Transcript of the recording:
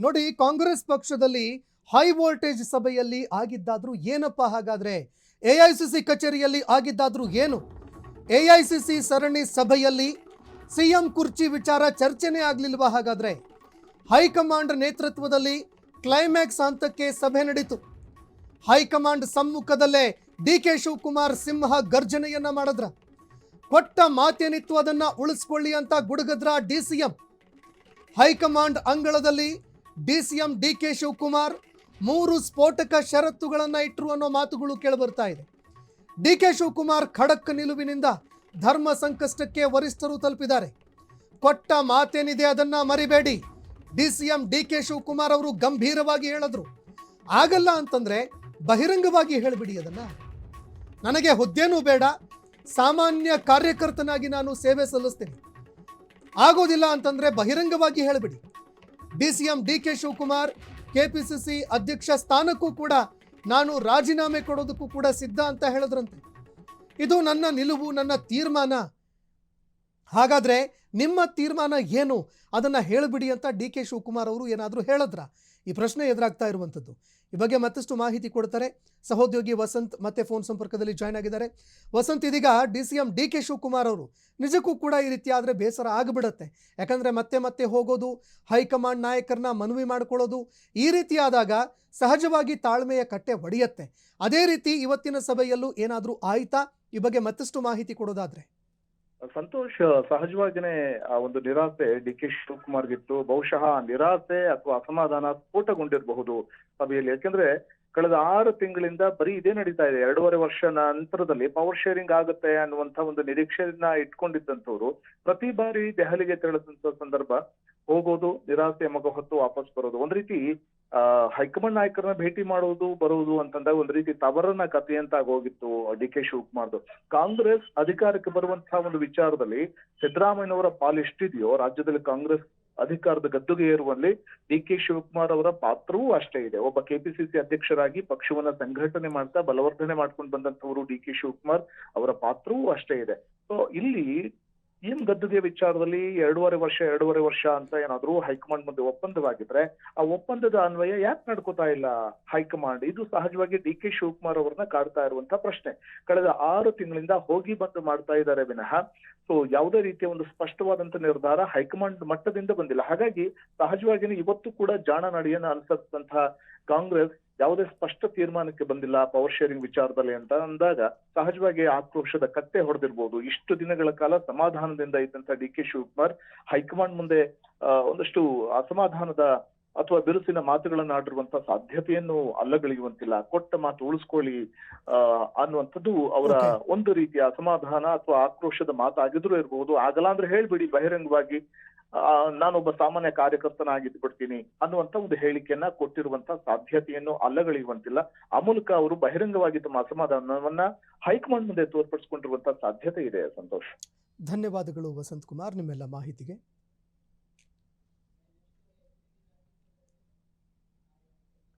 ನೋಡಿ, ಕಾಂಗ್ರೆಸ್ ಪಕ್ಷದಲ್ಲಿ high voltage ಸಭೆಯಲ್ಲಿ ಆಗಿದ್ದಾದ್ರೂ ಏನಪ್ಪಾ ಹಾಗಾದ್ರೆ? ಎಐಸಿಸಿ ಕಚೇರಿಯಲ್ಲಿ ಆಗಿದ್ದಾದ್ರೂ ಏನು? ಎಐಸಿಸಿ ಸರಣಿ ಸಭೆಯಲ್ಲಿ ಸಿಎಂ ಕುರ್ಚಿ ವಿಚಾರ ಚರ್ಚೆನೇ ಆಗ್ಲಿಲ್ವಾ ಹಾಗಾದ್ರೆ? ಹೈಕಮಾಂಡ್ ನೇತೃತ್ವದಲ್ಲಿ ಕ್ಲೈಮ್ಯಾಕ್ಸ್ ಹಂತಕ್ಕೆ ಸಭೆ ನಡೆಯಿತು. ಹೈಕಮಾಂಡ್ ಸಮ್ಮುಖದಲ್ಲೇ ಡಿಕೆ ಶಿವಕುಮಾರ್ ಸಿಂಹ ಗರ್ಜನೆಯನ್ನ ಮಾಡಿದ್ರ. ಕೊಟ್ಟ ಮಾತೇನಿತ್ತು ಅದನ್ನ ಉಳಿಸ್ಕೊಳ್ಳಿ ಅಂತ ಗುಡುಗದ್ರ ಡಿಸಿಎಂ. ಹೈಕಮಾಂಡ್ ಅಂಗಳದಲ್ಲಿ ಡಿಸಿಎಂ ಡಿಕೆ ಶಿವಕುಮಾರ್ 3 ಸ್ಫೋಟಕ ಷರತ್ತುಗಳನ್ನ ಇಟ್ಟರು ಅನ್ನೋ ಮಾತುಗಳು ಕೇಳಿಬರ್ತಾ ಇದೆ. ಡಿಕೆ ಶಿವಕುಮಾರ್ ಖಡಕ್ ನಿಲುವಿನಿಂದ ಧರ್ಮ ಸಂಕಷ್ಟಕ್ಕೆ ವರಿಷ್ಠರು ತಲುಪಿದ್ದಾರೆ. ಕೊಟ್ಟ ಮಾತೇನಿದೆ ಅದನ್ನ ಮರಿಬೇಡಿ, ಡಿಸಿಎಂ ಡಿಕೆ ಶಿವಕುಮಾರ್ ಅವರು ಗಂಭೀರವಾಗಿ ಹೇಳಿದ್ರು. ಆಗಲ್ಲ ಅಂತಂದ್ರೆ ಬಹಿರಂಗವಾಗಿ ಹೇಳಿಬಿಡಿ ಅದನ್ನ. ನನಗೆ ಹುದ್ದೆನೂ ಬೇಡ, ಸಾಮಾನ್ಯ ಕಾರ್ಯಕರ್ತನಾಗಿ ನಾನು ಸೇವೆ ಸಲ್ಲಿಸ್ತೀನಿ. ಆಗೋದಿಲ್ಲ ಅಂತಂದ್ರೆ ಬಹಿರಂಗವಾಗಿ ಹೇಳಿಬಿಡಿ. ಡಿಸಿಎಂ ಡಿಕೆ ಶಿವಕುಮಾರ್ ಕೆಪಿಸಿಸಿ ಅಧ್ಯಕ್ಷ ಸ್ಥಾನಕ್ಕೂ ಕೂಡ ನಾನು ರಾಜೀನಾಮೆ ಕೊಡೋದಕ್ಕೂ ಕೂಡ ಸಿದ್ಧ ಅಂತ ಹೇಳಿದ್ರಂತೆ. ಇದು ನನ್ನ ನಿಲುವು, ನನ್ನ ತೀರ್ಮಾನ. ಹಾಗಾದ್ರೆ ನಿಮ್ಮ ತೀರ್ಮಾನ ಏನು ಅದನ್ನ ಹೇಳಿಬಿಡಿ ಅಂತ ಡಿಕೆ ಶಿವಕುಮಾರ್ ಅವರು ಏನಾದರೂ ಹೇಳಿದ್ರ? ಈ ಪ್ರಶ್ನೆ ಎದುರಾಗ್ತಾ ಇರುವಂಥದ್ದು. ಈ ಬಗ್ಗೆ ಮತ್ತಷ್ಟು ಮಾಹಿತಿ ಕೊಡ್ತಾರೆ ಸಹೋದ್ಯೋಗಿ ವಸಂತ್. ಮತ್ತೆ ಫೋನ್ ಸಂಪರ್ಕದಲ್ಲಿ ಜಾಯ್ನ್ ಆಗಿದ್ದಾರೆ. ವಸಂತ್, ಇದೀಗ ಡಿಸಿಎಂ ಡಿಕೆ ಶಿವಕುಮಾರ್ ಅವರು ನಿಜಕ್ಕೂ ಕೂಡ ಈ ರೀತಿ ಆದರೆ ಬೇಸರ ಆಗಿಬಿಡತ್ತೆ. ಯಾಕಂದ್ರೆ ಮತ್ತೆ ಮತ್ತೆ ಹೋಗೋದು, ಹೈಕಮಾಂಡ್ ನಾಯಕರನ್ನ ಮನವಿ ಮಾಡ್ಕೊಳ್ಳೋದು, ಈ ರೀತಿ ಆದಾಗ ಸಹಜವಾಗಿ ತಾಳ್ಮೆಯ ಕಟ್ಟೆ ಒಡೆಯತ್ತೆ. ಅದೇ ರೀತಿ ಇವತ್ತಿನ ಸಭೆಯಲ್ಲೂ ಏನಾದರೂ ಆಯ್ತಾ? ಈ ಬಗ್ಗೆ ಮತ್ತಷ್ಟು ಮಾಹಿತಿ ಕೊಡೋದಾದ್ರೆ. ಸಂತೋಷ್, ಸಹಜವಾಗಿನೇ ಆ ಒಂದು ನಿರಾಸೆ ಡಿಕೆ ಶಿವಕುಮಾರ್ಗಿತ್ತು. ಬಹುಶಃ ನಿರಾಸೆ ಅಥವಾ ಅಸಮಾಧಾನ ಸ್ಫೋಟಗೊಂಡಿರಬಹುದು ಸಭೆಯಲ್ಲಿ. ಯಾಕೆಂದ್ರೆ ಕಳೆದ 6 ತಿಂಗಳಿಂದ ಬರೀ ಇದೇ ನಡೀತಾ ಇದೆ. 2.5 ವರ್ಷ ನಂತರದಲ್ಲಿ ಪವರ್ ಶೇರಿಂಗ್ ಆಗುತ್ತೆ ಅನ್ನುವಂತ ಒಂದು ನಿರೀಕ್ಷೆಯನ್ನ ಇಟ್ಕೊಂಡಿದ್ದಂಥವ್ರು ಪ್ರತಿ ಬಾರಿ ದೆಹಲಿಗೆ ತೆರಳಿದಂತ ಸಂದರ್ಭ ಹೋಗೋದು, ನಿರಾಸೆ ಮಗ ಹೊತ್ತು ವಾಪಸ್ ಬರೋದು. ಒಂದ್ ರೀತಿ ಹೈಕಮಾಂಡ್ ನಾಯಕರನ್ನ ಭೇಟಿ ಮಾಡೋದು ಬರುವುದು ಅಂತಂದಾಗ ಒಂದ್ ರೀತಿ ತವರನ ಕಥೆ ಅಂತ ಆಗೋಗಿತ್ತು ಡಿಕೆ ಶಿವಕುಮಾರ್ದು. ಕಾಂಗ್ರೆಸ್ ಅಧಿಕಾರಕ್ಕೆ ಬರುವಂತಹ ಒಂದು ವಿಚಾರದಲ್ಲಿ ಸಿದ್ದರಾಮಯ್ಯನವರ ಪಾಲು ಎಷ್ಟಿದೆಯೋ ರಾಜ್ಯದಲ್ಲಿ ಕಾಂಗ್ರೆಸ್ ಅಧಿಕಾರದ ಗದ್ದುಗೆ ಏರುವಲ್ಲಿ ಡಿಕೆ ಶಿವಕುಮಾರ್ ಅವರ ಪಾತ್ರವೂ ಅಷ್ಟೇ ಇದೆ. ಒಬ್ಬ ಕೆಪಿಸಿಸಿ ಅಧ್ಯಕ್ಷರಾಗಿ ಪಕ್ಷವನ್ನ ಸಂಘಟನೆ ಮಾಡ್ತಾ ಬಲವರ್ಧನೆ ಮಾಡ್ಕೊಂಡು ಬಂದಂತವರು ಡಿಕೆ ಶಿವಕುಮಾರ್ ಅವರ ಪಾತ್ರವೂ ಅಷ್ಟೇ ಇದೆ. ಸೊ ಇಲ್ಲಿ ಏನ್ ಗದ್ದುಗೆ ವಿಚಾರದಲ್ಲಿ 2.5 ವರ್ಷ ಅಂತ ಏನಾದ್ರು ಹೈಕಮಾಂಡ್ ಮುಂದೆ ಒಪ್ಪಂದವಾಗಿದ್ರೆ ಆ ಒಪ್ಪಂದದ ಅನ್ವಯ ಯಾಕೆ ನಡ್ಕೋತಾ ಇಲ್ಲ ಹೈಕಮಾಂಡ್? ಇದು ಸಹಜವಾಗಿ ಡಿಕೆ ಶಿವಕುಮಾರ್ ಅವ್ರನ್ನ ಕಾಡ್ತಾ ಇರುವಂತಹ ಪ್ರಶ್ನೆ. ಕಳೆದ 6 ತಿಂಗಳಿಂದ ಹೋಗಿ ಬಂದು ಮಾಡ್ತಾ ಇದ್ದಾರೆ ವಿನಃ ಸೊ ಯಾವುದೇ ರೀತಿಯ ಒಂದು ಸ್ಪಷ್ಟವಾದಂತ ನಿರ್ಧಾರ ಹೈಕಮಾಂಡ್ ಮಟ್ಟದಿಂದ ಬಂದಿಲ್ಲ. ಹಾಗಾಗಿ ಸಹಜವಾಗಿಯೇ ಇವತ್ತು ಕೂಡ ಜಾಣ ನಡೆಯನ್ನ ಅನ್ಸತ್ತಂತಹ ಕಾಂಗ್ರೆಸ್ ಯಾವುದೇ ಸ್ಪಷ್ಟ ತೀರ್ಮಾನಕ್ಕೆ ಬಂದಿಲ್ಲ ಪವರ್ ಶೇರಿಂಗ್ ವಿಚಾರದಲ್ಲಿ ಅಂತ ಅಂದಾಗ ಸಹಜವಾಗಿ ಆಕ್ರೋಶದ ಕತ್ತೆ ಹೊಡೆದಿರ್ಬೋದು. ಇಷ್ಟು ದಿನಗಳ ಕಾಲ ಸಮಾಧಾನದಿಂದ ಇದ್ದಂತ ಡಿಕೆ ಶಿವಕುಮಾರ್ ಹೈಕಮಾಂಡ್ ಮುಂದೆ ಒಂದಷ್ಟು ಅಸಮಾಧಾನದ ಅಥವಾ ಬಿರುಸಿನ ಮಾತುಗಳನ್ನ ಆಡಿರುವಂತ ಸಾಧ್ಯತೆಯನ್ನು ಅಲ್ಲಗಳೆಯುವಂತಿಲ್ಲ. ಕೊಟ್ಟ ಮಾತು ಉಳಿಸ್ಕೊಳ್ಳಿ ಅನ್ನುವಂಥದ್ದು ಅವರ ಒಂದು ರೀತಿಯ ಅಸಮಾಧಾನ ಅಥವಾ ಆಕ್ರೋಶದ ಮಾತಾಗಿದ್ರು ಇರಬಹುದು. ಆಗಲ್ಲ ಅಂದ್ರೆ ಹೇಳ್ಬಿಡಿ ಬಹಿರಂಗವಾಗಿ, ನಾನೊಬ್ಬ ಸಾಮಾನ್ಯ ಕಾರ್ಯಕರ್ತನಾಗಿದ್ದು ಬಿಡ್ತೀನಿ ಅನ್ನುವಂತ ಒಂದು ಹೇಳಿಕೆಯನ್ನ ಕೊಟ್ಟಿರುವಂತ ಸಾಧ್ಯತೆಯನ್ನು ಅಲ್ಲಗಳೆಯುವಂತಿಲ್ಲ. ಆ ಮೂಲಕ ಅವರು ಬಹಿರಂಗವಾಗಿ ತಮ್ಮ ಅಸಮಾಧಾನವನ್ನ ಹೈಕಮಾಂಡ್ ಮುಂದೆ ತೋರ್ಪಡಿಸಿಕೊಂಡಿರುವಂತ ಸಾಧ್ಯತೆ ಇದೆ. ಸಂತೋಷ್, ಧನ್ಯವಾದಗಳು ವಸಂತ್ ಕುಮಾರ್ ನಿಮ್ಮೆಲ್ಲ ಮಾಹಿತಿಗೆ.